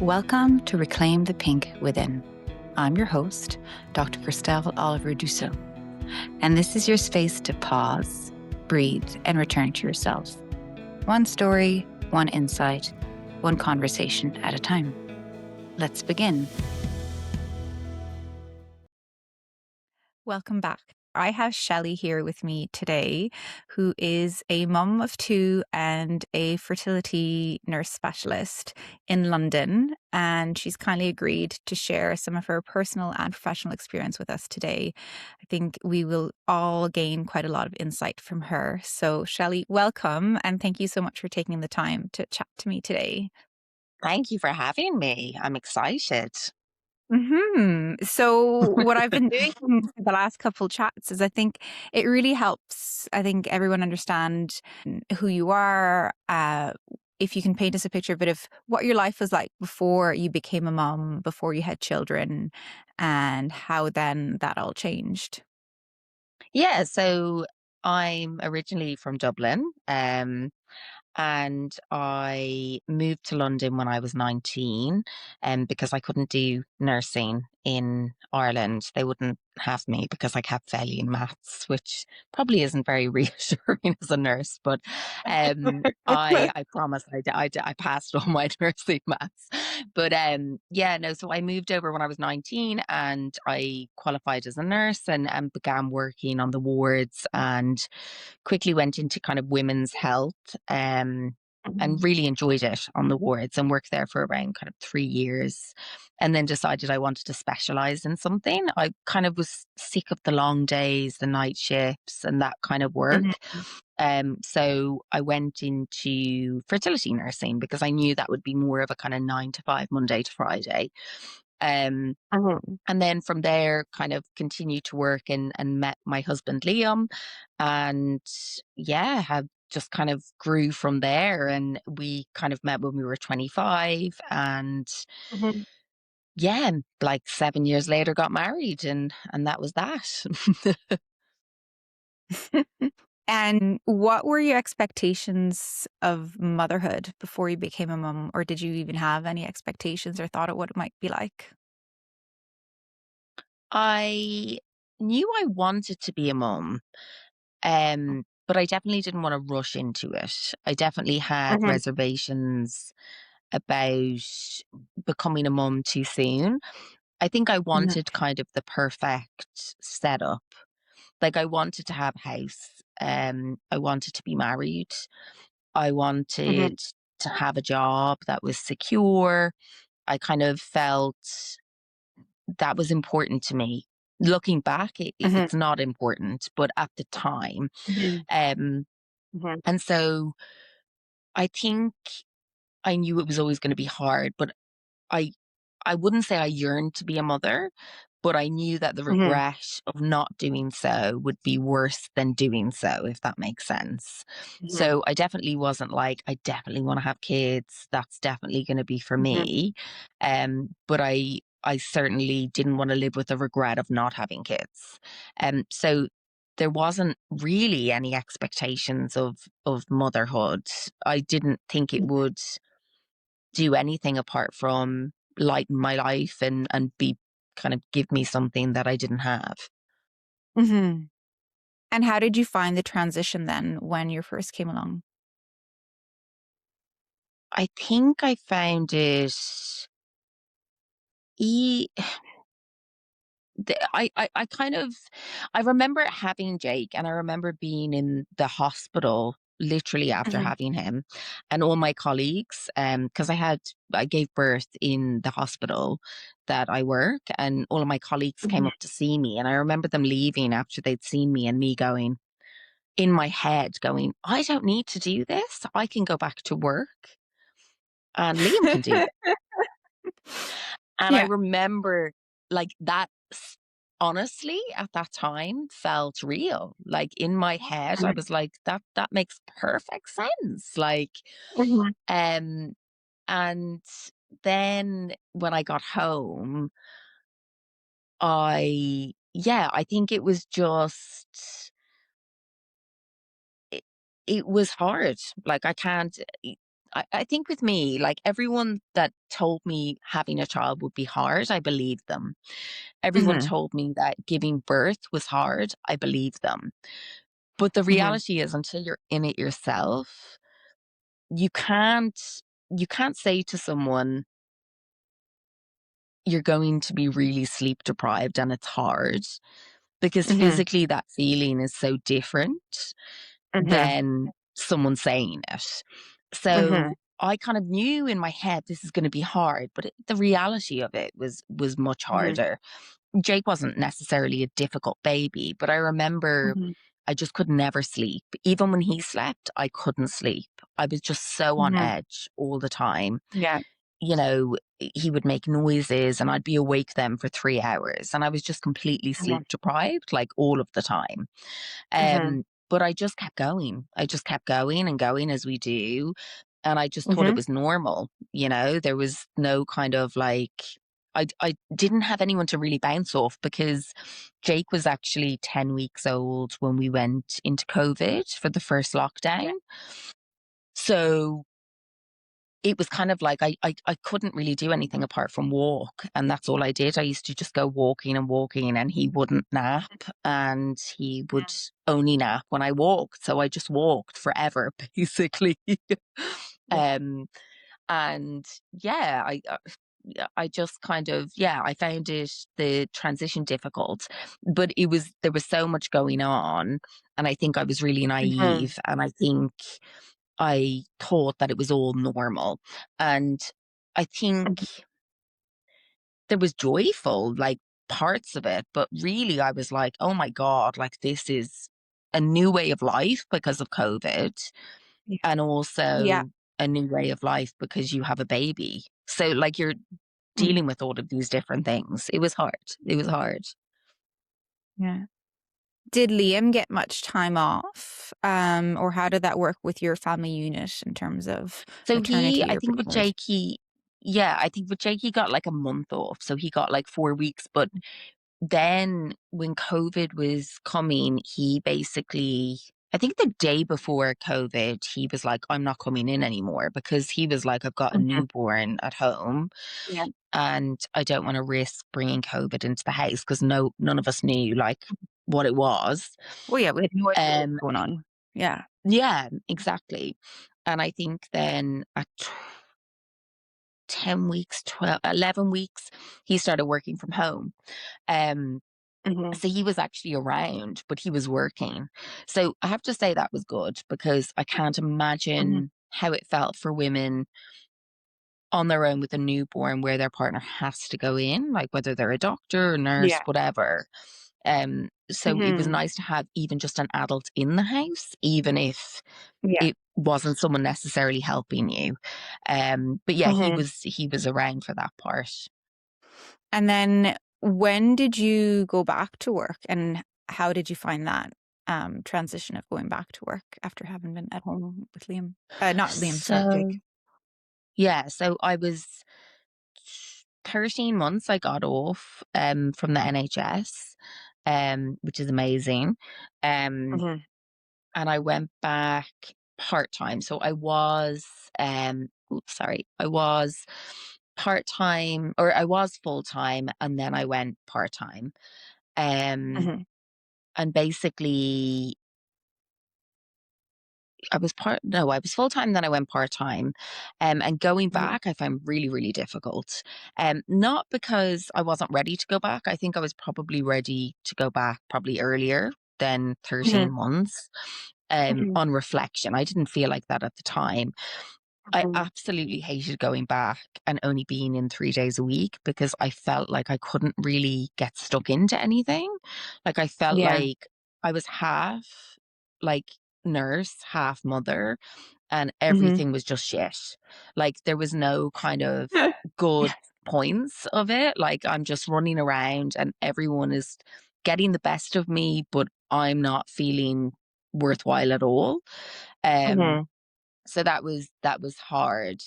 Welcome to Reclaim the Pink Within. I'm your host, Dr. Christelle Oliver Dussault, and this is your space to pause, breathe, and return to yourself. One story, one insight, one conversation at a time. Let's begin. Welcome back. I have Shelley here with me today, who is a mum of two and a fertility nurse specialist in London. And she's kindly agreed to share some of her personal and professional experience with us today. I think we will all gain quite a lot of insight from her. So, Shelley, welcome. And thank you so much for taking the time to chat to me today. Thank you for having me. I'm excited. So what I've been doing for the last couple chats is I think it really helps, everyone understand who you are. If you can paint us a picture, a bit of what your life was like before you became a mom, before you had children, and how then that all changed. Yeah, so I'm originally from Dublin, and I moved to London when I was 19, because I couldn't do nursing in Ireland. They wouldn't have me because I kept failing maths, which probably isn't very reassuring as a nurse. But I promise I passed all my nursing maths. But yeah, no. So I moved over when I was 19, and I qualified as a nurse and began working on the wards and quickly went into kind of women's health, and really enjoyed it on the wards and worked there for around kind of 3 years, and then decided I wanted to specialize in something. I kind of was sick of the long days, the night shifts, and that kind of work. Mhm. So I went into fertility nursing because I knew that would be more of a kind of 9 to 5, Monday to Friday. Um, Mhm. and then from there, kind of continued to work and met my husband, Liam. And yeah, have just kind of grew from there. And we kind of met when we were 25. And Mhm. yeah, like 7 years later, got married. And that was that. And what were your expectations of motherhood before you became a mom, or did you even have any expectations or thought of what it might be like? I knew I wanted to be a mum. But I definitely didn't want to rush into it. I definitely had Mhm. reservations about becoming a mum too soon. I think I Mhm. wanted kind of the perfect setup. Like I wanted to have a house. I wanted to be married. I Mhm. wanted to have a job that was secure. I kind of felt that was important to me. Looking back, Mhm. it's not important, but at the time, Mhm. um, Mhm. and so I think I knew it was always going to be hard, but I I wouldn't say I yearned to be a mother, but I knew that the Mhm. regret of not doing so would be worse than doing so, if that makes sense. Mhm. So I definitely wasn't like, I definitely want to have kids. That's definitely going to be for Mhm. me. But I certainly didn't want to live with the regret of not having kids. So there wasn't really any expectations of motherhood. I didn't think it would do anything apart from lighten my life and be kind of give me something that I didn't have. Mhm. And how did you find the transition then when you first came along? I think I found it e I kind of I remember having Jake, and I remember being in the hospital literally after Mhm. having him, and all my colleagues, because I gave birth in the hospital that I work, and all of my colleagues came Mhm. up to see me, and I remember them leaving after they'd seen me, and me going in my head going, I don't need to do this. I can go back to work and Liam can do this. And I Yeah. remember like honestly at that time felt real. Like in my head, I Mhm. was like, that makes perfect sense. Like, Mhm. um, and then when I got home, I think it was just it, it was hard. Like I can't. I think with me, like everyone that told me having a child would be hard, I believed them. Everyone Mhm. told me that giving birth was hard, I believed them. But the Mhm. reality is, until you're in it yourself, you can't you can't say to someone you're going to be really sleep deprived and it's hard, because Mhm. physically that feeling is so different Mhm. than someone saying it. Mhm. So I kind of knew in my head this is going to be hard, but the reality of it was much Mhm. harder. Jake wasn't necessarily a difficult baby, but I remember Mhm. I just could never sleep. Even when he slept, I couldn't sleep. I was just so on Mhm. edge all the time. Yeah. You know, he would make noises and I'd be awake then for 3 hours and I was just completely Mhm. sleep deprived, like all of the time. Mhm. But I just kept going. I just kept going and going as we do. And I just thought it Mhm. was normal. There was no kind of like, I didn't have anyone to really bounce off because Jake was actually 10 weeks old when we went into COVID for the first Yeah. lockdown. So it was kind of like I couldn't really do anything apart from walk. And that's all I did. I used to just go walking and walking, and he wouldn't nap and he would only nap when I walked. So I just walked forever, basically. Yeah. um, and yeah, yeah, I just kind of, yeah, I found the transition difficult, but there was so much going on. And I think I was really Mhm. naive. And I think I thought that it was all normal. And I think Mhm. there was joyful, like parts of it, but really I was like, oh my God, like this is a new way of life because of COVID, Yeah. and Yeah. also a new way of life because you have a baby. So, like, you're Mhm. dealing with all of these different things. It was hard. It was hard. Yeah. Did Liam get much time off? Or how did that work with your family unit in terms of So maternity I or think with paternity? Jake, yeah, I think with Jake, he got like a month off. So he got like 4 weeks. But then when COVID was coming, he basically, I think the day before COVID, he was like, I'm not coming in anymore, because he was like, I've got a Mhm. newborn at home Yeah. and I don't want to risk bringing COVID into the house, because none of us knew like what it was. Well, yeah, we had no idea what was Um, going on. Yeah. yeah, exactly. And I think then at 10 weeks, 12, 11 weeks, he started working from home. Um, Mhm. so he was actually around, but he was working. So I have to say that was good, because I can't Mhm. imagine how it felt for women on their own with a newborn where their partner has to go in, like whether they're a doctor, a nurse, Yeah. whatever. So it was Mhm. nice to have even just an adult in the house, even if Yeah. it wasn't someone necessarily helping you. But yeah, Mhm. he was around for that part. And then when did you go back to work, and how did you find that transition of going back to work after having been at home with Liam? Not Liam, sorry, So Jake. yeah, so I was 13 months I got off from the NHS, which is amazing. Um, Mhm. and I went back part-time. So I was I was part-time, or I was full-time, and then I went part-time. Um, Mhm. and basically I was full time, then I went part time. And going Mhm. back, I found really, really difficult. Not because I wasn't ready to go back. I think I was probably ready to go back probably earlier than Mhm. 13 months. Mhm. On reflection, I didn't feel like that at the time. I Mhm. absolutely hated going back and only being in 3 days a week, because I felt like I couldn't really get stuck into anything. Like I felt Yeah. like I was half like nurse, half mother, and Mhm. everything was just shit. Like there was no kind of good Yeah. points of it. Like I'm just running around and everyone is getting the best of me, but I'm not feeling worthwhile at all. Um, Mhm. so that was hard.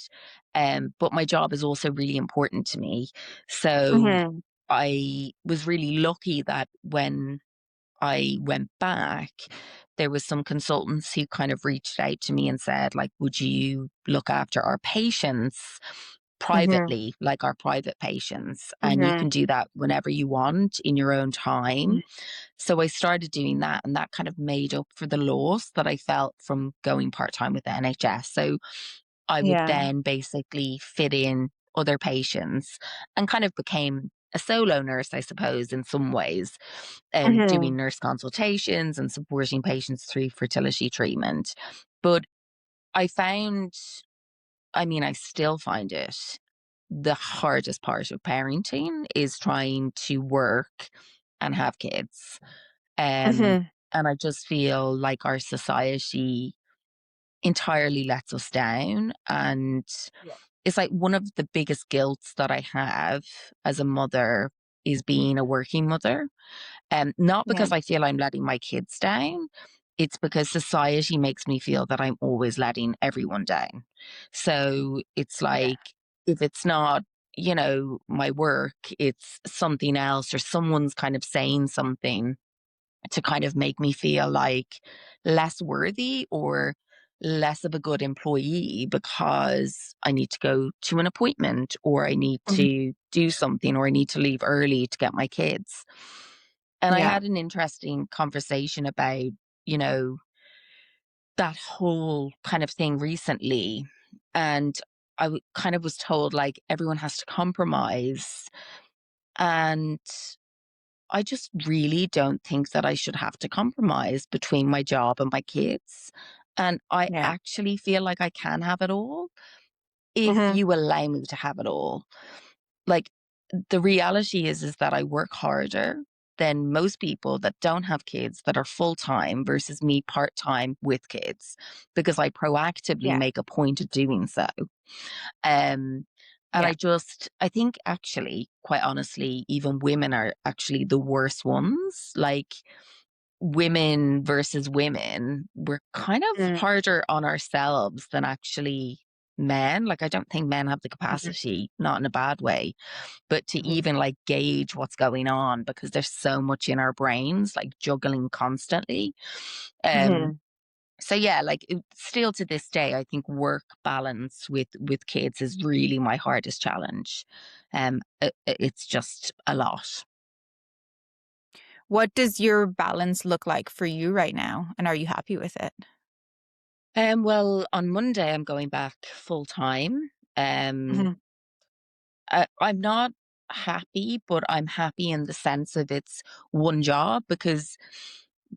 But my job is also really important to me. So Mhm. I was really lucky that when I went back, there was some consultants who kind of reached out to me and said, like, would you look after our patients Mhm. privately, like our private patients? And you Mhm. can do that whenever you want in your own time. Mhm. So I started doing that, and that kind of made up for the loss that I felt from going part time with the NHS. So I would Yeah. then basically fit in other patients and kind of became a solo nurse, I suppose, in some ways, and Mhm. doing nurse consultations and supporting patients through fertility treatment. But I found, I mean, I still find it the hardest part of parenting is trying to work and have kids. Um, Mhm. and I just feel like our society entirely lets us down. And Yeah. it's like one of the biggest guilts that I have as a mother is being a working mother. Not Yeah. because I feel I'm letting my kids down, it's because society makes me feel that I'm always letting everyone down. So it's Yeah. like, if it's not, my work, it's something else, or someone's kind of saying something to kind of make me feel like less worthy or less of a good employee because I need to go to an appointment, or I need Mhm. to do something, or I need to leave early to get my kids. And I Yeah. had an interesting conversation about, you know, that whole kind of thing recently. And kind of was told like everyone has to compromise. And I just really don't think that I should have to compromise between my job and my kids. And I Yeah. actually feel like I can have it all if Mhm. you allow me to have it all. Like, the reality is that I work harder than most people that don't have kids that are full time versus me part time with kids, because I proactively Yeah. make a point of doing so. Um, and Yeah. I think actually, quite honestly, even women are actually the worst ones. Like, women versus women, we're kind of Mm. harder on ourselves than actually men. Like, I don't think men have the Mhm. capacity, not in a bad way, but to Mhm. even like gauge what's going on, because there's so much in our brains, like juggling constantly. Um, Mhm. so yeah, like still to this day, I think work balance with kids is really my hardest challenge. It's just a lot. What does your balance look like for you right now, and are you happy with it? Well, on Monday I'm going back full time. Um, Mhm. I'm not happy, but I'm happy in the sense of it's one job, because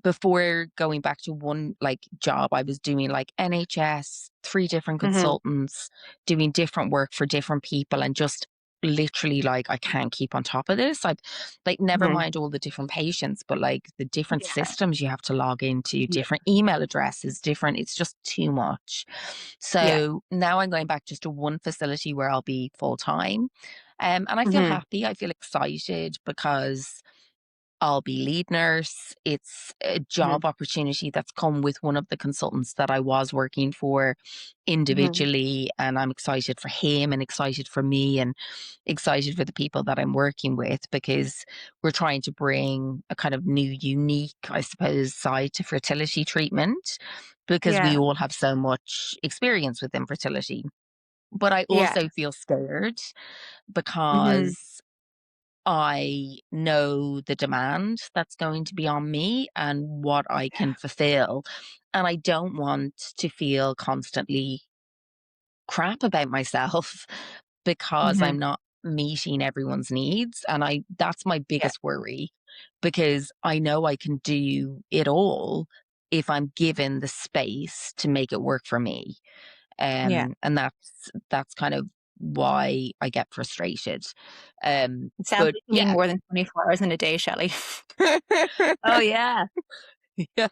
before going back to one like job, I was doing like NHS, three different Mhm. consultants, doing different work for different people, and just literally like I can't keep on top of this. I've like, never Mhm. mind all the different patients, but like the different Yeah. systems you have to log into, Yeah. different email addresses, different, it's just too much. Yeah. So now I'm going back just to one facility where I'll be full time. And I feel Mhm. happy. I feel excited because I'll be lead nurse. It's a Mhm. job opportunity that's come with one of the consultants that I was working for Mhm. individually. And I'm excited for him and excited for me and excited for the people that I'm working with, because we're trying to bring a kind of new, unique, I suppose, side to fertility treatment, because we Yeah. all have so much experience with infertility. But I Yeah. also feel scared Mhm. because I know the demand that's going to be on me and what I can fulfill. And I don't want to feel constantly crap about myself because Mhm. I'm not meeting everyone's needs. And that's my Yeah. biggest worry, because I know I can do it all if I'm given the space to make it work for me. Yeah. And that's kind of why I get frustrated. It sounds But like you need yeah, more than 24 hours in a day, Shelley. oh yeah, yeah,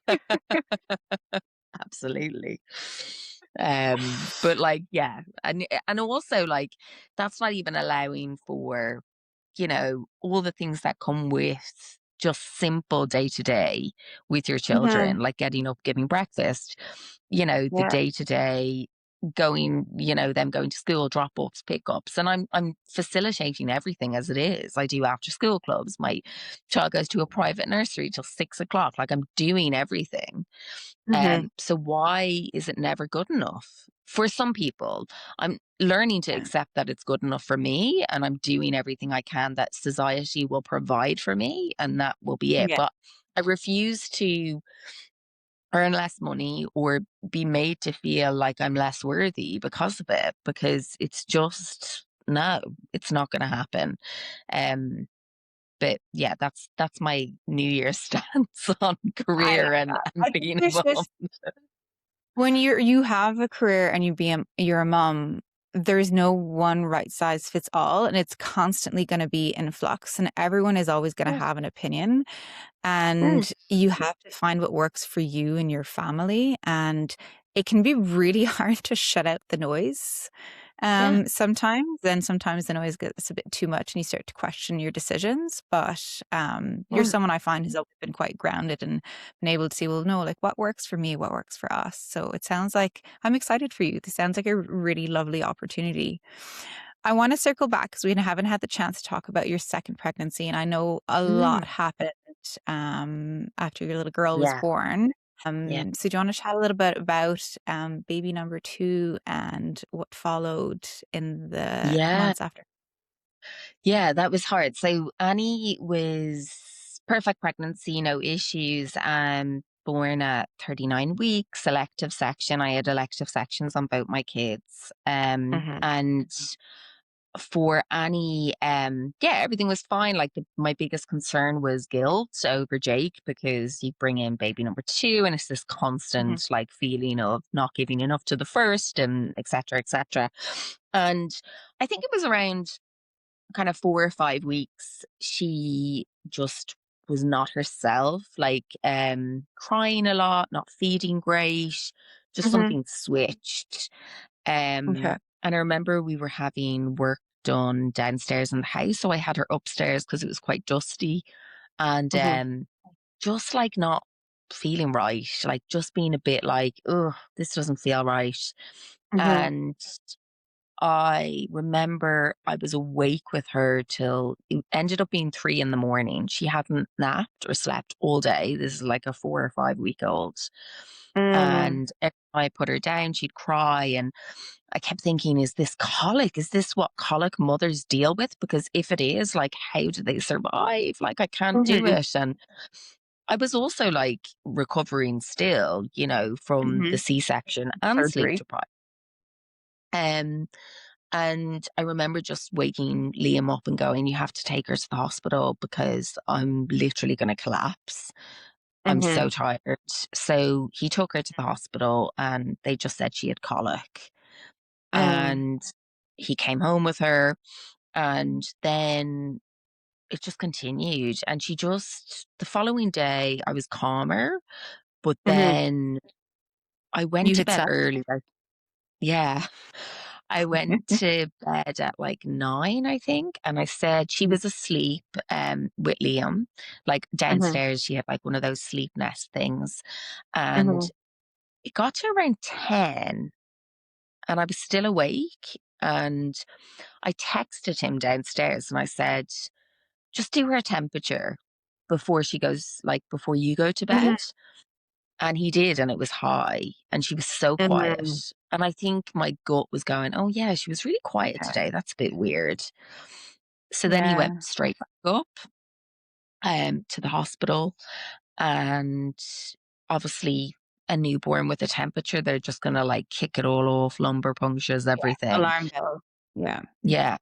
absolutely. But like, yeah, and also like that's not even allowing for, all the things that come with just simple day to day with your Mhm. children, like getting up, giving breakfast, the Yeah. day to day. going, them going to school, drop offs, pickups, and I'm facilitating everything as it is. I do after school clubs. My child goes to a private nursery till 6 o'clock. Like, I'm doing everything. Hmm. So why is it never good enough? For some people, I'm learning to Yeah. accept that it's good enough for me, and I'm doing everything I can that society will provide for me, and that will be it. Yeah. But I refuse to earn less money or be made to feel like I'm less worthy because of it, because it's just no, it's not going to happen. Um, but yeah, that's my New Year's stance on I love career and, that. and I think being a there's mom. just when you have a career and you're a mom, there's no one right size fits all, and it's constantly going to be in flux, and everyone is always going to Yeah. have an opinion. Mm, And you have to find what works for you and your family. And it can be really hard to shut out the noise yeah. sometimes. Then sometimes the noise gets a bit too much and you start to question your decisions. But you're Mm, someone I find who's always been quite grounded and been able to see, well, no, like what works for me, what works for us. So it sounds like I'm excited for you. This sounds like a really lovely opportunity. I want to circle back because we haven't had the chance to talk about your second pregnancy, and I know a mm, lot happened after your little girl was yeah. born. Yeah. So do you want to chat a little bit about baby number two and what followed in the Yeah. months after? Yeah, that was hard. So Annie was perfect pregnancy, no issues. Born at 39 weeks, elective section. I had elective sections on both my kids. Hmm. And for Annie, yeah, everything was fine. Like, my biggest concern was guilt over Jake, because you bring in baby number two and it's this Hmm. constant like feeling of not giving enough to the first, and etc. etc. And I think it was around kind of 4 or 5 weeks, she just was not herself, like crying a lot, not feeding great, just Hmm. something switched. Okay. And I remember we were having work done downstairs in the house, so I had her upstairs because it was quite dusty, and Hmm. just like not feeling right, like just being a bit like, oh, this doesn't feel right. Hmm. And I remember I was awake with her till it ended up being 3 in the morning. She hadn't napped or slept all day. This is like a 4 or 5 week old. Mm. And every time I put her down, she'd cry. And I kept thinking, is this colic? Is this what colic mothers deal with? Because if it is, like, how do they survive? Like, I can't do Hmm. it. And I was also like recovering still, from Hmm. the C-section and sleep Surgery. deprived. Um, And I remember just waking Liam up and going, you have to take her to the hospital because I'm literally going to collapse. I'm Hmm. so tired. So he took her to the hospital and they just said she had colic. Mm. And he came home with her. And then it just continued. And the following day, I was calmer. But Hmm. then I went You to had bed said. early. Yeah. I went to bed at like 9, I think, and I said she was asleep with Liam. Like, Hmm. downstairs, she had like one of those sleep nest things. And Hmm. it got to around 10 and I was still awake. And I texted him downstairs and I said, just do her temperature before she goes, like before you go to bed. Hmm. And he did, and it was high, and she was so quiet. Hmm. And I think my gut was going, oh, yeah, she was really quiet Okay. today. That's a bit weird. So then he went Yeah. straight back up to the hospital. And obviously, a newborn with a temperature, they're just going to like kick it all off, lumbar punctures, Yeah. everything. Alarm bell. Yeah. Yeah.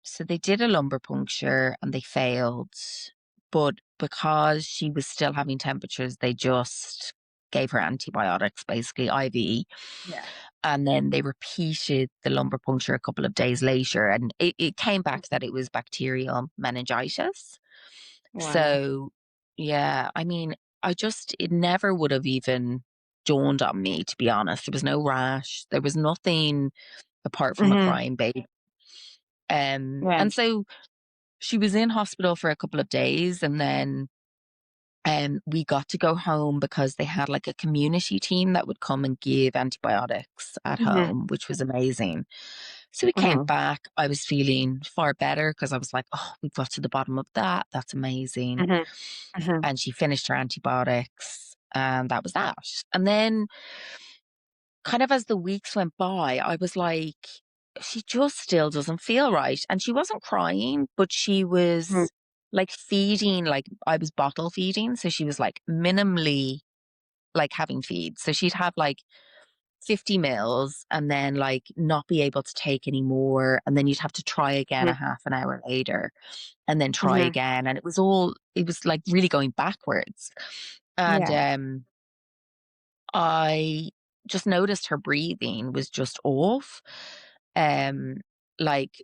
So they did a lumbar puncture and they failed, but because she was still having temperatures, they just gave her antibiotics, basically IV, Yeah. and then they repeated the lumbar puncture a couple of days later, and it came back that it was bacterial meningitis. Wow. So, yeah, I mean, it never would have even dawned on me, to be honest. There was no rash, there was nothing apart from a Hmm. crying baby. Yeah. And so she was in hospital for a couple of days, and then We got to go home because they had like a community team that would come and give antibiotics at Mhm. home, which was amazing. So we came Mhm. back. I was feeling far better because I was like, oh, we've got to the bottom of that. That's amazing. Mhm. Mhm. And she finished her antibiotics, and that was that. And then, kind of as the weeks went by, I was like, she just still doesn't feel right. And she wasn't crying, but she Mhm. was like feeding, like I was bottle feeding. So she was like minimally like having feeds. So she'd have like 50 mils and then like not be able to take any more. And then you'd have to try again a Mhm. half an hour later and then try Mhm. again. And it was like really going backwards. And Yeah. I just noticed her breathing was just off. Um, like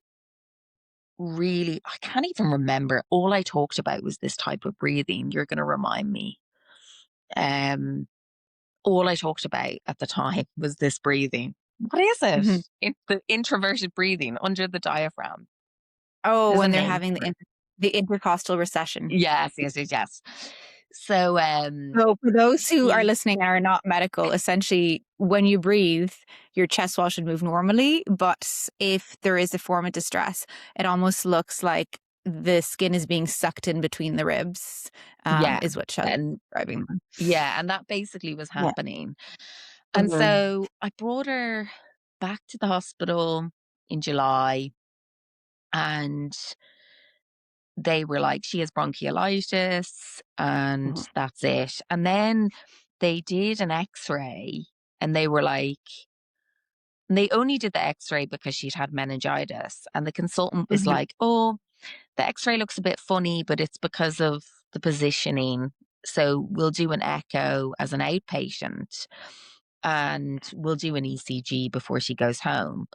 really, I can't even remember. All I talked about was this type of breathing. You're going to remind me. Um, all I talked about at the time was this breathing. What is it? Mhm. The introverted breathing under the diaphragm. Oh, There's a when they're name having for it. the intercostal recession. Yes, yes, yes, yes. So, So for those who are she, listening and are not medical, essentially when you breathe, your chest wall should move normally. But if there is a form of distress, it almost looks like the skin is being sucked in between the ribs, yeah, is what Shelley's and describing. yeah, and that basically was Yeah. happening. And Mhm. so I brought her back to the hospital in July, and they were like, she has bronchiolitis, and Mhm. that's it. And then they did an x-ray, and they were like, and they only did the x-ray because she'd had meningitis. And the consultant was Mhm. like, oh, the x-ray looks a bit funny, but it's because of the positioning. So we'll do an echo as an outpatient, and we'll do an ECG before she goes home.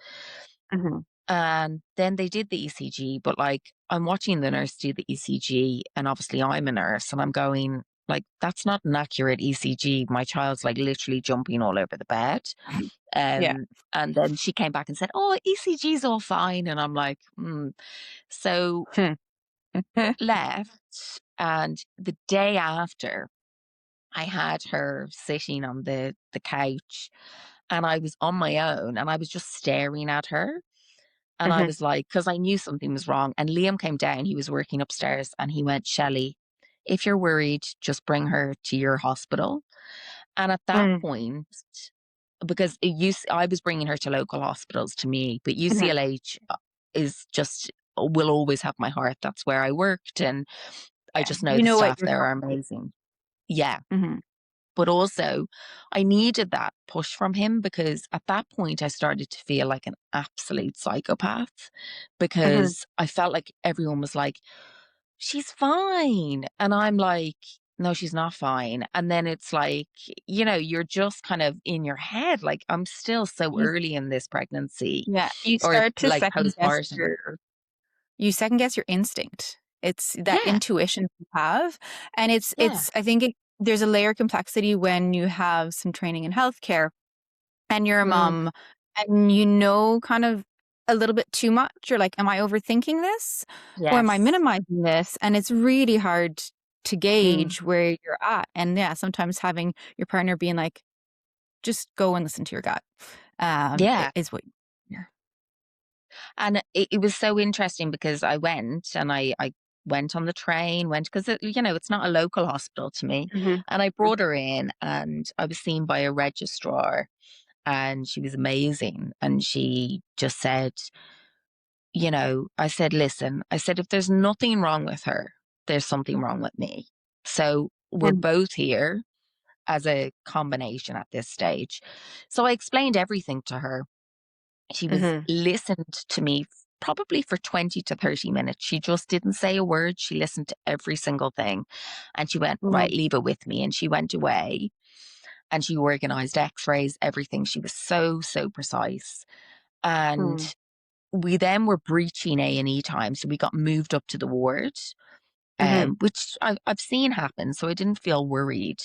Mhm. And then they did the ECG, but like I'm watching the nurse do the ECG, and obviously I'm a nurse, and I'm going, like, that's not an accurate ECG. My child's like literally jumping all over the bed. Yeah. And then she came back and said, oh, ECG's all fine. And I'm like, hmm. So Hmm. left. And the day after, I had her sitting on the couch, and I was on my own, and I was just staring at her. And I Mhm. was like, because I knew something was wrong. And Liam came down, he was working upstairs, and he went, Shelley, if you're worried, just bring her to your hospital. And at that Mhm. point, because I was bringing her to local hospitals to me, but Mhm. UCLH is just, will always have my heart. That's where I worked. And I Yeah. just know You the know what staff you're there are comfortable. amazing. Yeah. Mhm. But also, I needed that push from him because at that point I started to feel like an absolute psychopath Mhm. because I felt like everyone was like, she's fine. And I'm like, no, she's not fine. And then it's like, you're just kind of in your head, like, I'm still so You early in this pregnancy yeah, you or start to like second guess postpartum. your instinct. It's that Yeah. intuition you have, and Yeah. I think there's a layer of complexity when you have some training in healthcare and you're a Mm, mom and you know kind of a little bit too much. You're like, "Am I overthinking this or am I yes. minimizing this?" And it's really hard to Mm, gauge where you're at. And yeah, sometimes having your partner being like, "Just go and listen to your gut," yeah. is what yeah. And it was so interesting because I went and I went on the train, went because it's not a local hospital to me. Mhm. And I brought her in, and I was seen by a registrar, and she was amazing. And she just said, I said, listen, I said, if there's nothing wrong with her, there's something wrong with me. So we're Mhm. both here as a combination at this stage. So I explained everything to her. She was Mhm. listened to me probably for 20 to 30 minutes. She just didn't say a word. She listened to every single thing. And she went, right, Mhm. leave it with me. And she went away and she organized x-rays, everything. She was so, so precise. And Mhm. we then were breaching A&E time. So we got moved up to the ward, Mhm. which I've seen happen. So I didn't feel worried.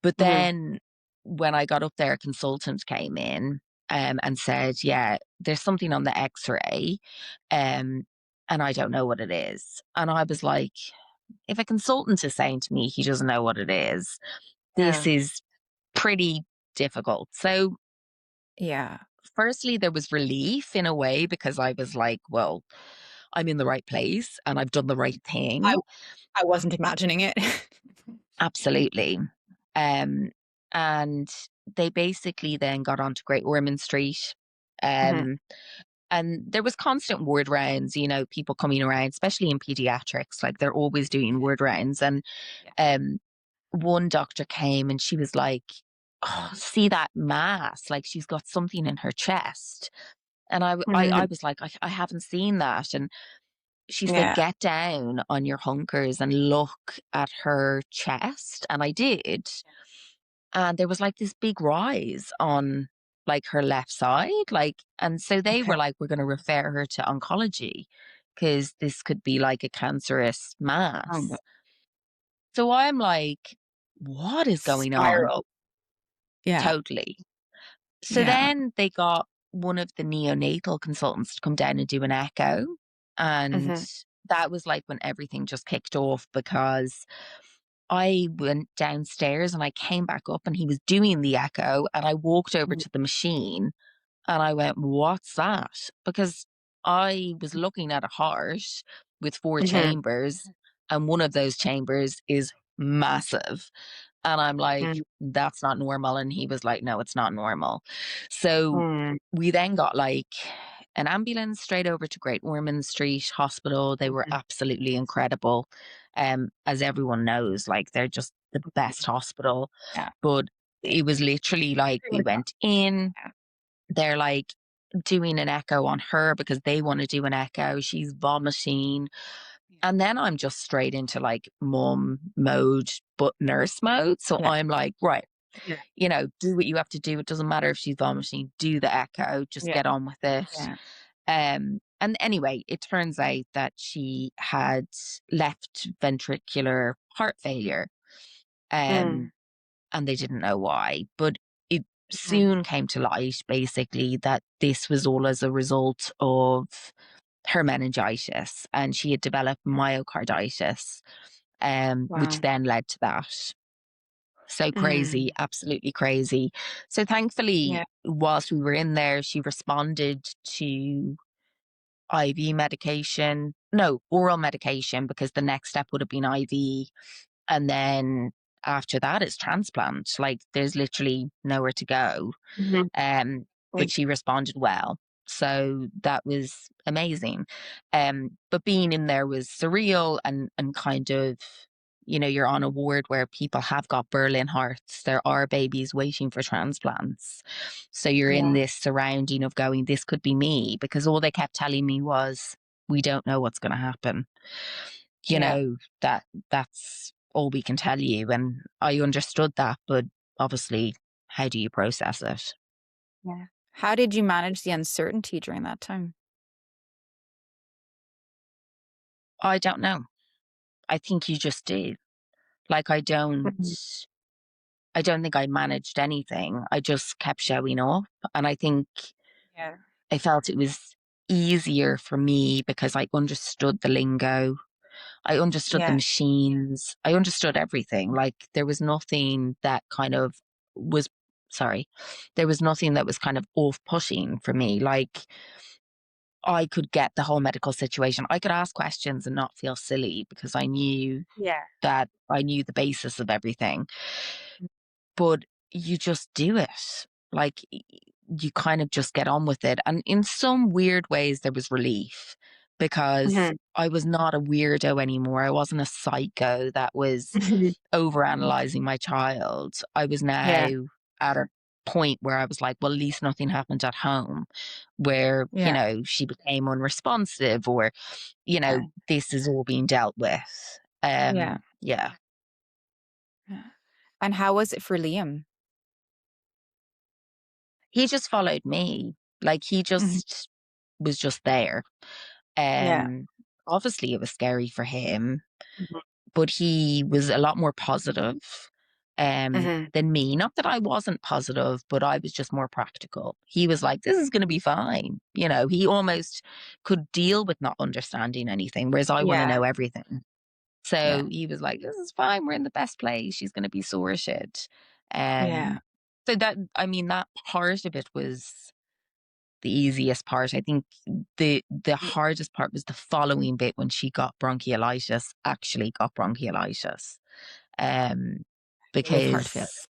But Mhm. then when I got up there, a consultant came in and said, yeah, there's something on the x-ray, um, and I don't know what it is. And I was like, if a consultant is saying to me he doesn't know what it is, this Yeah. is pretty difficult. So Yeah. firstly, there was relief in a way because I was like, well, I'm in the right place and I've done the right I thing. I wasn't imagining it. Absolutely. Um, and they basically then got onto Great Ormond Street. Mhm. Um, and there was constant word rounds, you know, people coming around, especially in pediatrics, like they're always doing word rounds. And Yeah. um, one doctor came and she was like, oh, see that mass? Like she's got something in her chest. And I Mhm. was like, I haven't seen that. And she said, Yeah. get down on your hunkers and look at her chest. And I did. And there was like this big rise on like her left side. Like, and so they Okay. were like, we're going to refer her to oncology because this could be like a cancerous Oh, mass. So I'm like, what is going on? Spiral. Yeah. Totally. So Yeah. then they got one of the neonatal consultants to come down and do an echo. And Mhm. that was like when everything just kicked off because I went downstairs and I came back up and he was doing the echo and I walked over Mhm. to the machine and I went, what's that? Because I was looking at a heart with four Mhm. chambers and one of those chambers is massive. And I'm like, Mhm. that's not normal. And he was like, no, it's not normal. So Mhm. we then got like an ambulance straight over to Great Ormond Street Hospital. They were Mhm. absolutely incredible. As everyone knows, like they're just the best hospital. Yeah. But it was literally like we went in, Yeah. they're like doing an echo on her because they want to do an echo. She's vomiting. And then I'm just straight into like mom mode, but nurse mode. So Yeah. I'm like, right, Yeah. you know, do what you have to do. It doesn't matter if she's vomiting, do the echo, just Yeah. get on with it. Yeah. And anyway, it turns out that she had left ventricular heart failure. Mm. Um, and they didn't know why. But it Mhm. soon came to light, basically, that this was all as a result of her meningitis, and she had developed myocarditis, which Wow. then led to that. So crazy, Mm. absolutely crazy. So thankfully, Yeah. whilst we were in there, she responded to IV medication, no, oral medication, because the next step would have been IV. And then after that, it's transplant. Like there's literally nowhere to go. Mhm. But Thank she responded well. So that was amazing. But being in there was surreal and kind of, you know, you're on a ward where people have got Berlin hearts. There are babies waiting for transplants. So you're in Yeah. this surrounding of going, this could be me, because all they kept telling me was, we don't know what's going to happen. You Yeah. know, that's all we can tell you. And I understood that, but obviously, how do you process it? Yeah. How did you manage the uncertainty during that time? I don't know. I think you just did. Like Mhm. I don't think I managed anything. I just kept showing up. And I think Yeah. I felt it was easier for me because I understood the lingo. I understood the Yeah. machines. I understood everything. Like there was nothing that kind of was sorry. There was nothing that was kind of off-putting for me. Like I could get the whole medical situation. I could ask questions and not feel silly because I knew Yeah. that I knew the basis of everything. But you just do it. Like you kind of just get on with it. And in some weird ways, there was relief because Mhm. I was not a weirdo anymore. I wasn't a psycho that was Mhm. overanalyzing my child. I was Yeah. now at a point where I was like, well, at least nothing happened at home where, you Yeah. know, she became unresponsive or, you know, Okay. this is all being dealt with. Yeah. Yeah. Yeah. And how was it for Liam? He just followed me. Like he Mhm. just was just there. Yeah. Um, Obviously it was scary for him, Mhm. but he was a lot more positive Mhm. than me. Not that I wasn't positive, but I was just more practical. He was like, this is going to be fine. You know, he almost could deal with not understanding anything, whereas I want to Yeah. know everything. Yeah. So he was like, this is fine. We're in the best place. She's going to be sorted. Yeah. Um, so that, I mean, that part of it was the easiest part. I think the hardest part was the following bit when she got bronchiolitis, actually got bronchiolitis. Um, With heart failure. because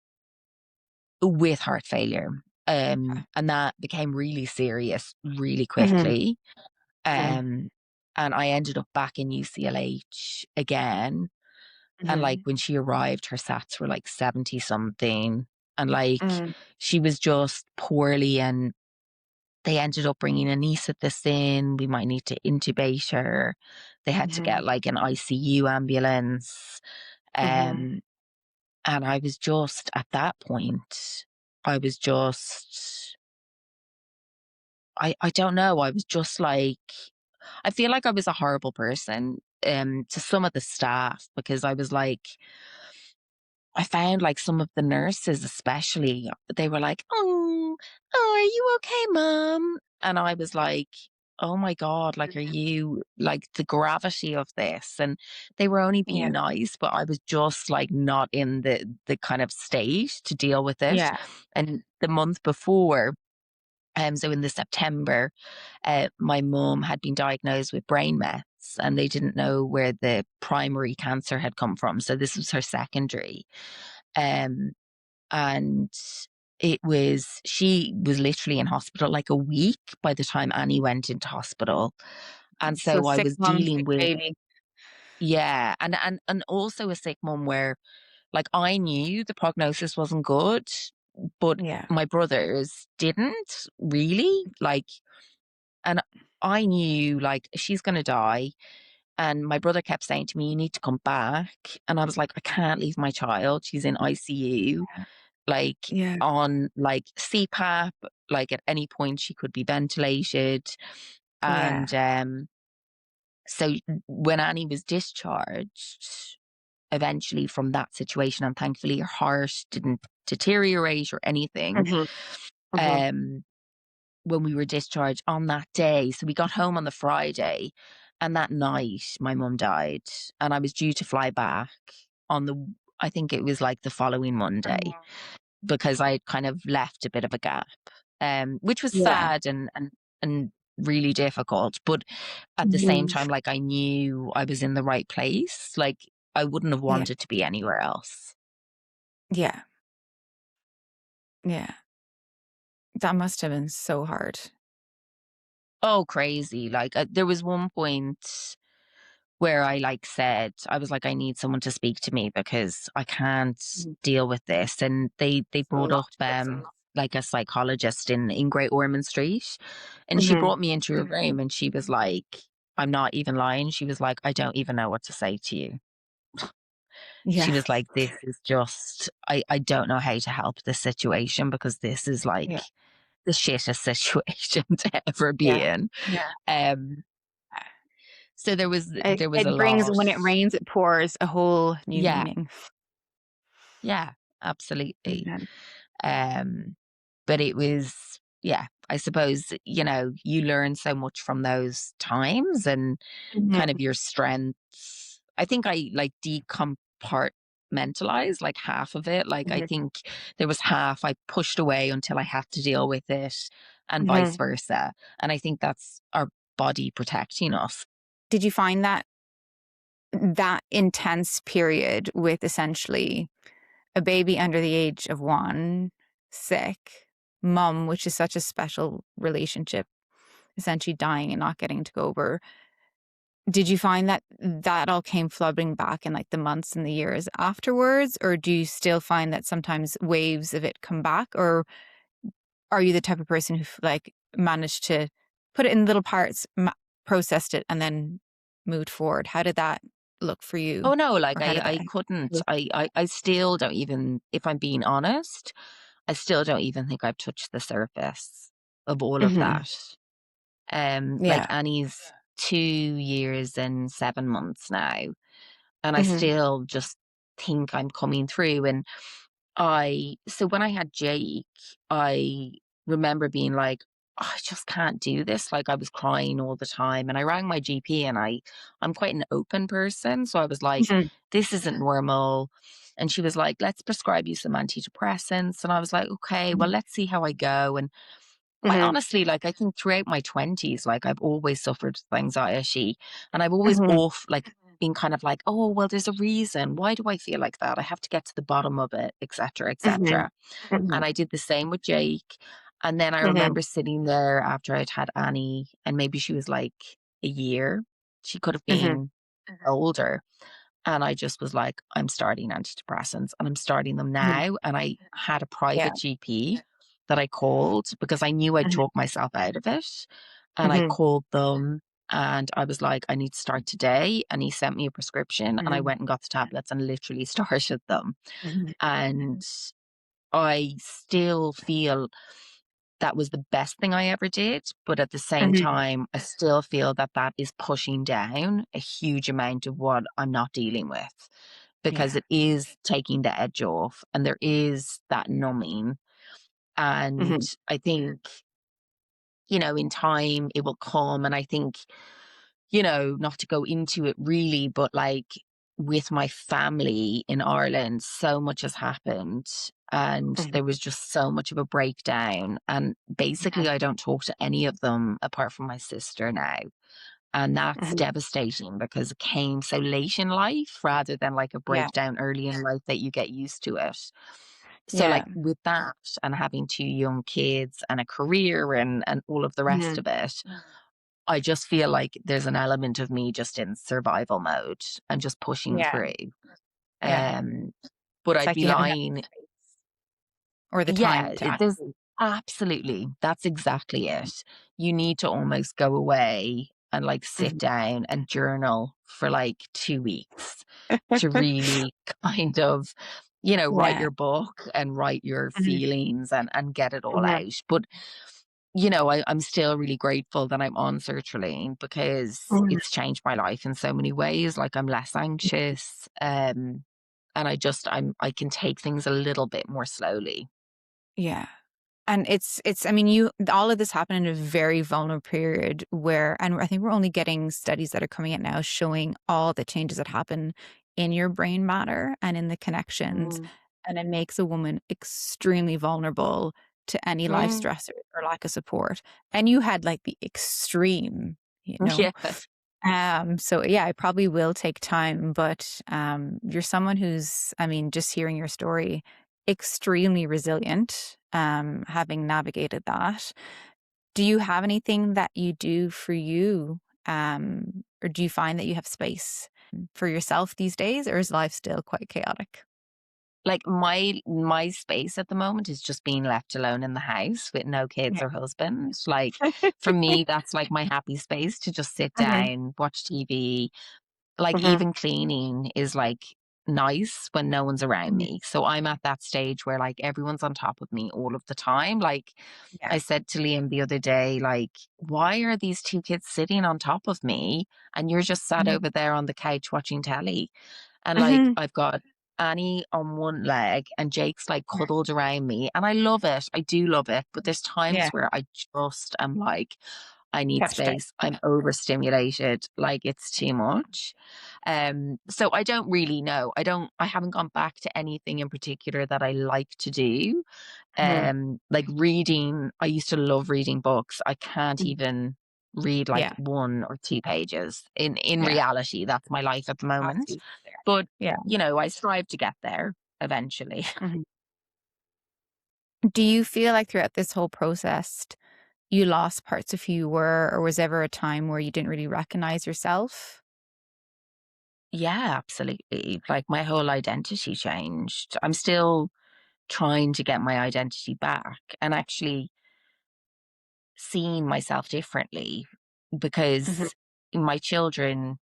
with heart failure. Okay. And that became really serious really Mhm. quickly. Mhm. And I ended up back in UCLH again. And like Mhm. when she arrived, her SATs were like 70 something. And like Mhm. she was just poorly, and they ended up bringing anaesthetist in. We might need to intubate her. They had to Mhm. get like an ICU ambulance. Mhm. Um, and I was just at that point, I was just, I don't know. I was just like, I feel like I was a horrible person to some of the staff, because I was like, I found like some of the nurses, especially, they were like, are you okay, mom? And I was like, oh my God, like, are you like the gravity of this? And they were only Yeah. being nice, but I was just like not in the kind of state to deal with it. Yeah. And the month before, so in the September, my mum had been diagnosed with brain mets, and they didn't know where the primary cancer had come from. So this was her secondary. Um, and she was literally in hospital like a week by the time Annie went into hospital. And So so I sick was mom, dealing sick with, baby. yeah, and also a sick mum where like I knew the prognosis wasn't good, but Yeah. my brothers didn't really like, and I knew like she's going to die. And my brother kept saying to me, you need to come back. And I was like, I can't leave my child. She's in ICU, like Yeah. on like CPAP, like at any point she could be ventilated. Yeah. And so when Annie was discharged, eventually from that situation, and thankfully her heart didn't deteriorate or anything. Mhm. Mhm. Um, when we were discharged on that day, so we got home on the Friday, and that night my mum died, and I was due to fly back on the, I think it was like the following Monday, Mhm. because I had kind of left a bit of a gap, which was Yeah. sad and really difficult. But at the same Mhm. time, like I knew I was in the right place. Like I wouldn't have Yeah. wanted to be anywhere else. Yeah. Yeah. That must have been so hard. Oh, crazy. Like there was one point where I like said, I was like, I need someone to speak to me because I can't Mhm. deal with this. And they A brought up lot to process. like a psychologist in Great Ormond Street. And she Mhm. brought me into her room, and she was like, I'm not even lying. She was like, I don't even know what to say to you. She Yeah. was like, this is just, I don't know how to help this situation, because this is like Yeah. the shittest situation to ever be Yeah. in. Yeah. Um, so It there was a it brings lot. when it rains, it pours, a whole new Yeah, meaning. yeah, absolutely. Yeah. Um, but it was, yeah, I suppose, you learn so much from those times, and kind Mhm. of your strengths. I think I like decompartmentalized like half of it. Like I Mhm. think there was half I pushed away until I had to deal with it, and vice Mhm. versa. And I think that's our body protecting us. Did you find that intense period with essentially a baby under the age of 1, sick, mum, which is such a special relationship, essentially dying and not getting to go over. Did you find that that all came flooding back in like the months and the years afterwards, or do you still find that sometimes waves of it come back, or are you the type of person who like managed to put it in little parts, processed it, and then moved forward? How did that look for you, Oh no, like or how did that? I couldn't. I still don't even, if I'm being honest, I still don't even think I've touched the surface of all of Mhm. that. Like Yeah, Annie's 2 years and 7 months now, and I Mhm. still just think I'm coming through. And so when I had Jake, I remember being like, I just can't do this. Like I was crying all the time and I rang my GP and I'm quite an open person. So I was like, Mhm, this isn't normal. And she was like, let's prescribe you some antidepressants. And I was like, okay, well, mhm, let's see how I go. And quite mhm, honestly, like I think throughout my 20s, like I've always suffered with anxiety and I've always mhm, been kind of like, oh, well, there's a reason. Why do I feel like that? I have to get to the bottom of it, etc., mhm, etc. And mhm, I did the same with Jake. And then I mhm, remember sitting there after I'd had Annie, and maybe she was like a year. She could have mhm. been older. And I just was like, I'm starting antidepressants and I'm starting them Mhm. now. And I had a Yeah. private GP that I called because I knew I'd Mhm, talk myself out of it. And I mhm, called them and I was like, I need to start today. And he sent me a prescription and I mhm, went and got the tablets and literally started them. mhm, And I still feel that was the best thing I ever did. But at the same mhm. time, I still feel that that is pushing down a huge amount of what I'm not dealing with because Yeah. it is taking the edge off and there is that numbing. And Mhm, I think, you know, in time it will come. And I think, you know, not to go into it really, but like with my family in Ireland, so much has happened. And mhm, there was just so much of a breakdown. And mhm, basically, I don't talk to any of them apart from my sister now. And that's mhm. devastating because it came so late in life rather than like a Yeah. breakdown early in life that you get used to it. So, Yeah. like with that and having two young kids and a career and all of the rest Mhm. of it, I just feel like there's an element of me just in survival mode and just pushing Yeah. through. Yeah. Um, but It's I'd like be you haven't had the lying. space or the time Yeah, to there's actually. absolutely, that's exactly it. You need to almost go away and like sit Mhm. down and journal for like 2 weeks to really kind of, you know, write Yeah. your book and write your Mhm, feelings and get it all mhm, out. But you know, I'm still really grateful that I'm on sertraline because mhm. it's changed my life in so many ways. Like I'm less anxious, and I can take things a little bit more slowly. Yeah. And I mean, you all of this happened in a very vulnerable period where, and I think we're only getting studies that are coming out now showing all the changes that happen in your brain matter and in the connections. Mhm. And it makes a woman extremely vulnerable to any life Mm, stressor or lack of support. And you had like the extreme, you know. yeah. So yeah, it probably will take time, but you're someone who's, I mean, just hearing your story, extremely resilient, having navigated that. Do you have anything that you do for you? Or do you find that you have space for yourself these days, or is life still quite chaotic? Like my space at the moment is just being left alone in the house with no kids Yeah. or husband. Like for me, that's like my happy space to just sit Mhm, down, watch TV. Like mhm, even cleaning is like nice when no one's around Mhm. me. So I'm at that stage where like everyone's on top of me all of the time. Like Yeah. I said to Liam the other day, like, why are these two kids sitting on top of me and you're just sat Mhm. over there on the couch watching telly? And like mhm, I've got Annie on one leg and Jake's like Yeah. cuddled around me. And I love it. I do love it. But there's times Yeah. where I just am like, I need Touched it. space. I'm overstimulated. Like it's too much. So I don't really know. I haven't gone back to anything in particular that I like to do. Mhm, Like reading, I used to love reading books. I can't Mhm. even read like Yeah. 1 or 2 pages. In Yeah. reality, that's my life at the moment. Capacity there. But, Yeah. you know, I strive to get there eventually. mhm. Do you feel like throughout this whole process, you lost parts of who you were, or was ever a time where you didn't really recognize yourself? Yeah, absolutely. Like my whole identity changed. I'm still trying to get my identity back and actually seeing myself differently Mhm, because my children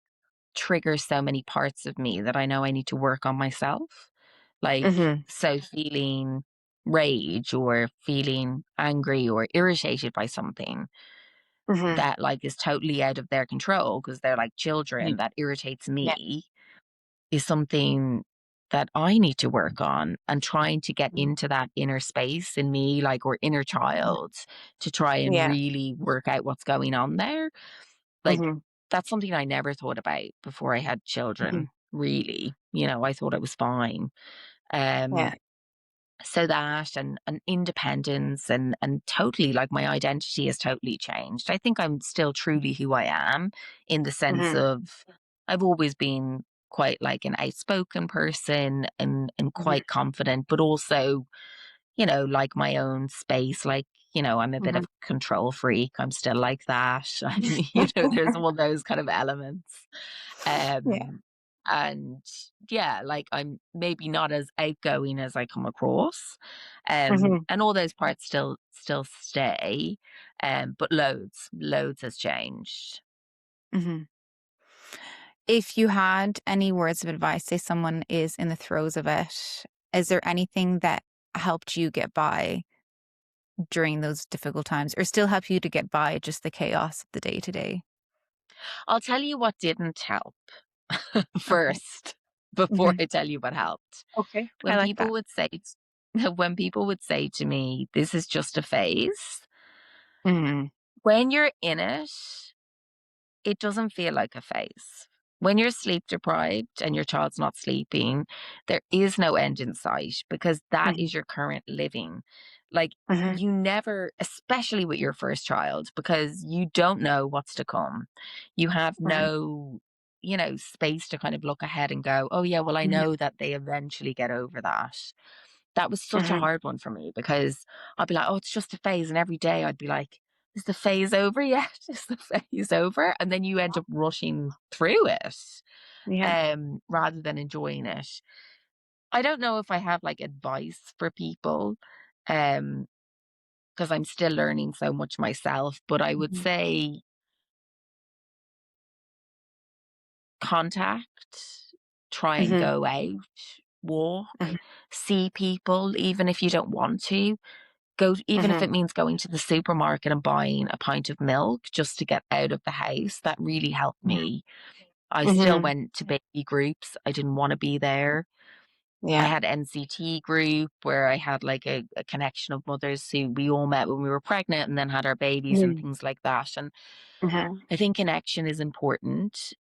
trigger so many parts of me that I know I need to work on myself. Like, mhm, so feeling rage or feeling angry or irritated by something mhm, that like is totally out of their control because they're like Yeah. children that irritates Yeah. me is something that I need to work on, and trying to get into that inner space in me, like, or inner child, to try and Yeah. really work out what's going on there. Like, Mhm. that's something I never thought about before I had Mhm. children, really. I thought I was fine. Yeah. Um, so that, and independence, and totally, like, my identity has totally changed. I think I'm still truly who I am, in the sense Mhm. of I've always been quite like an outspoken person, and Mhm. quite confident, but also, like my own space. Like, I'm a bit of Mhm. a control freak. I'm still like that. There's all those kind of elements. Yeah. Um, and yeah, like, I'm maybe not as outgoing as I come across. Mhm. And all those parts still stay. But loads has changed. Mhm. If you had any words of advice, say someone is in the throes of it, is there anything that helped you get by during those difficult times, or still help you to get by just the chaos of the day to day? I'll tell you what didn't help Okay. first, before Mhm. I tell you what helped. Okay. I When like people that. would say when people would say to me, "This is just a phase," Mhm. when you're in it, it doesn't feel like a phase. When you're sleep deprived and your child's not sleeping, there is no end in sight, because that Mhm. is your current living. Like, Mhm. you never, especially with your first child, because you don't know what's to come. You have Mhm. no, space to kind of look ahead and go, oh, yeah, well, I Mhm. know that they eventually get over that. That was such a Mhm. hard one for me, because I'd be like, oh, it's just a phase. And every day I'd be like, is the phase over yet? Is the phase over? And then you end up rushing through it, Yeah. rather than enjoying it. I don't know if I have like advice for people, um, because I'm still learning so much myself, but I would Mhm. say contact, try and Mhm. go out, walk, Mhm. see people, even if you don't want to. Go, even if Mhm. it means going to the supermarket and buying a pint of milk just to get out of the house. That really helped me. I still Mhm. went to baby groups. I didn't want to be there. I Yeah. had NCT group where I had like a connection of mothers who we all met when we were pregnant and then had our babies and Mhm. things like that. And Mhm. I think connection is important.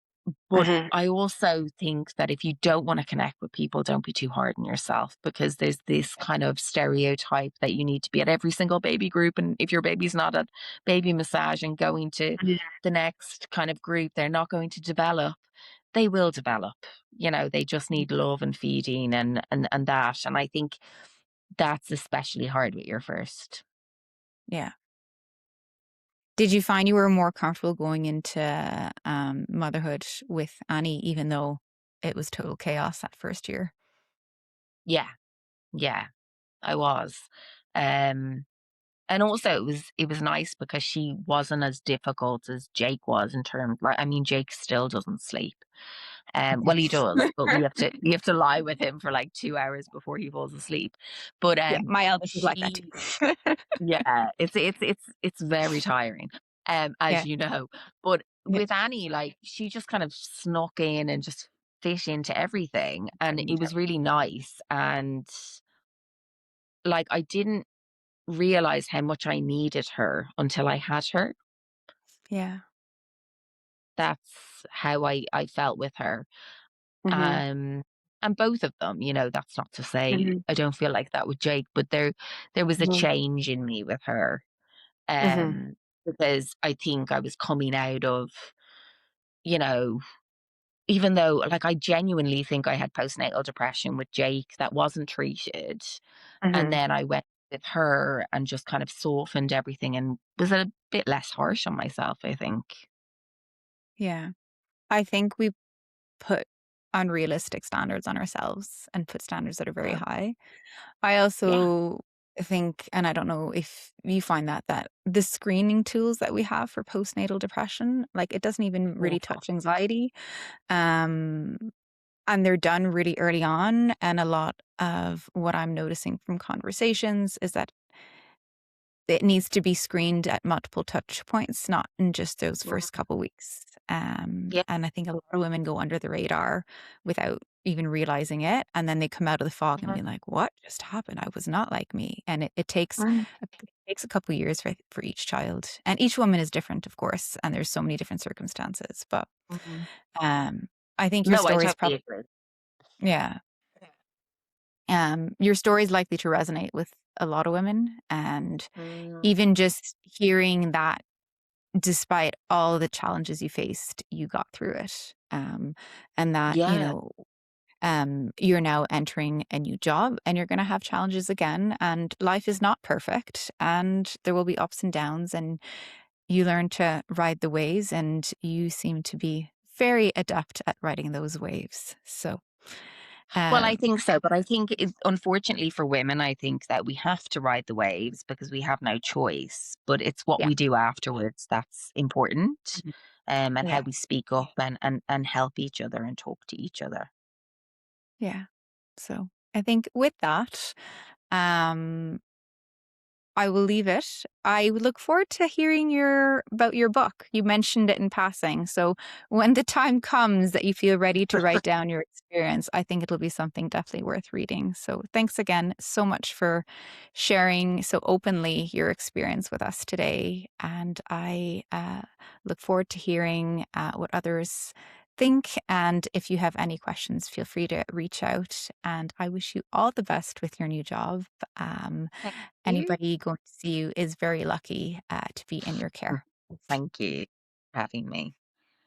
But Mhm. I also think that if you don't want to connect with people, don't be too hard on yourself, because there's this kind of stereotype that you need to be at every single baby group. And if your baby's not at baby massage and going to Mhm. the next kind of group, they're not going to develop. They will develop. They just need love and feeding, and that. And I think that's especially hard with your first. Yeah. Did you find you were more comfortable going into motherhood with Annie, even though it was total chaos that first year? Yeah, yeah, I was. Um And also it was nice because she wasn't as difficult as Jake was, in terms, like, I mean, Jake still doesn't sleep. Well, he does, but we have to lie with him for like 2 hours before he falls asleep. But Yeah, my eldest is like that she too. yeah, it's very tiring, as Yeah, you know. But yeah. with Annie, like, she just kind of snuck in and just fit into everything, and it was really nice. And like, I didn't realize how much I needed her until I had her. Yeah. That's how I felt with her. Mhm. Um, and both of them, that's not to say Mhm. I don't feel like that with Jake, but there was a Mhm. change in me with her. Mhm. Because I think I was coming out of, you know, even though, like, I genuinely think I had postnatal depression with Jake that wasn't treated. And Mhm. then I went with her and just kind of softened everything and was a bit less harsh on myself, I think. Yeah. I think we put unrealistic standards on ourselves and put standards that are very Yeah. high. I Yeah. also think, and I don't know if you find that the screening tools that we have for postnatal depression, like, it doesn't even really Awful. touch anxiety. Um, and they're done really early on. And a lot of what I'm noticing from conversations is that it needs to be screened at multiple touch points, not in just those Mhm. first couple weeks. Yeah. And I think a lot of women go under the radar without even realizing it. And then they come out of the fog and be like, what just happened? I was not like me. And it takes a couple of years for each child. And each woman is different, of course. And there's so many different circumstances. But Mhm. I think your No, I story is totally probably, agree. yeah. Your story is likely to resonate with a lot of women. And Mm. even just hearing that despite all the challenges you faced, you got through it. And that, Yeah. you're now entering a new job and you're going to have challenges again. And life is not perfect and there will be ups and downs. And you learn to ride the waves, and you seem to be very adept at riding those waves. So, Well, I um, think so, but I think unfortunately for women, I think that we have to ride the waves because we have no choice. But it's what yeah, we do afterwards that's important, Mhm. and how Yeah, we speak up and help each other and talk to each other. yeah. So I think with that, um, I will leave it. I look forward to hearing about your book. You mentioned it in passing. So when the time comes that you feel ready to write down your experience, I think it'll be something definitely worth reading. So thanks again so much for sharing so openly your experience with us today. And I look forward to hearing what others think. And if you have any questions, feel free to reach out. And I wish you all the best with your new job. Thank you. Anybody going to see you is very lucky to be in your care. Thank you for having me.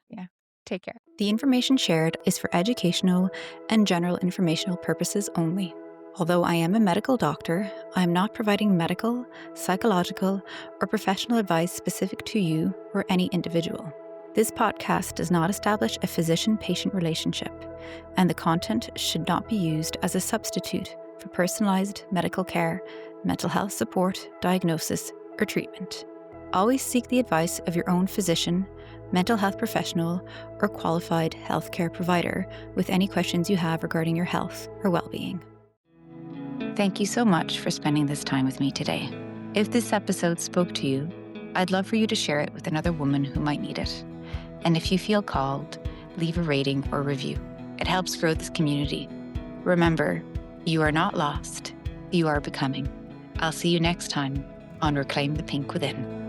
Yeah. Take care. The information shared is for educational and general informational purposes only. Although I am a medical doctor, I am not providing medical, psychological, or professional advice specific to you or any individual. This podcast does not establish a physician-patient relationship, and the content should not be used as a substitute for personalized medical care, mental health support, diagnosis, or treatment. Always seek the advice of your own physician, mental health professional, or qualified healthcare provider with any questions you have regarding your health or well-being. Thank you so much for spending this time with me today. If this episode spoke to you, I'd love for you to share it with another woman who might need it. And if you feel called, leave a rating or review. It helps grow this community. Remember, you are not lost, you are becoming. I'll see you next time on Reclaim the Pink Within.